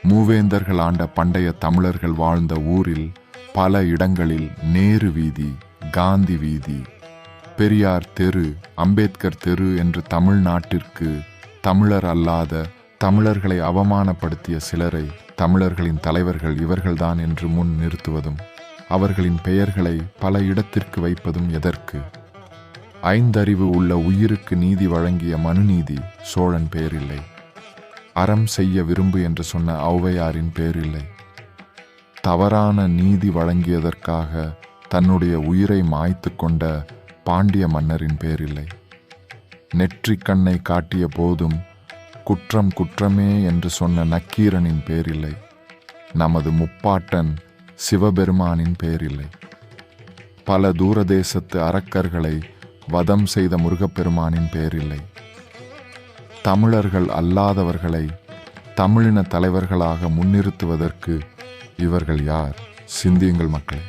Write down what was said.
மூவேந்தர்கள் ஆண்ட பண்டைய தமிழர்கள் வாழ்ந்த ஊரில் பல இடங்களில் நேரு வீதி, காந்தி வீதி, பெரியார் தெரு, அம்பேத்கர் தெரு என்று தமிழ்நாட்டிற்கு தமிழர் அல்லாத தமிழர்களை அவமானப்படுத்திய சிலரை தமிழர்களின் தலைவர்கள் இவர்கள்தான் என்று முன் நிறுத்துவதும் அவர்களின் பெயர்களை பல இடத்திற்கு வைப்பதும் எதற்கு? ஐந்தறிவு உள்ள உயிருக்கு நீதி வழங்கிய மனுநீதி சோழன் பேரில்லை. அறம் செய்ய விரும்பு என்று சொன்ன ஔவையாரின் பேரில்லை. தவறான நீதி வழங்கியதற்காக தன்னுடைய உயிரை மாய்த்து கொண்ட பாண்டிய மன்னரின் பேரில்லை. நெற்றிக் கண்ணை காட்டிய போதும் குற்றம் குற்றமே என்று சொன்ன நக்கீரனின் பேரில்லை. நமது முப்பாட்டன் சிவபெருமானின் பேரில்லை. பல தூரதேசத்து அரக்கர்களை வதம் செய்த முருகப்பெருமானின் பேரில்லை. தமிழர்கள் அல்லாதவர்களை தமிழின தலைவர்களாக முன்னிறுத்துவதற்கு இவர்கள் யார்? சிந்தியுங்கள் மக்களே.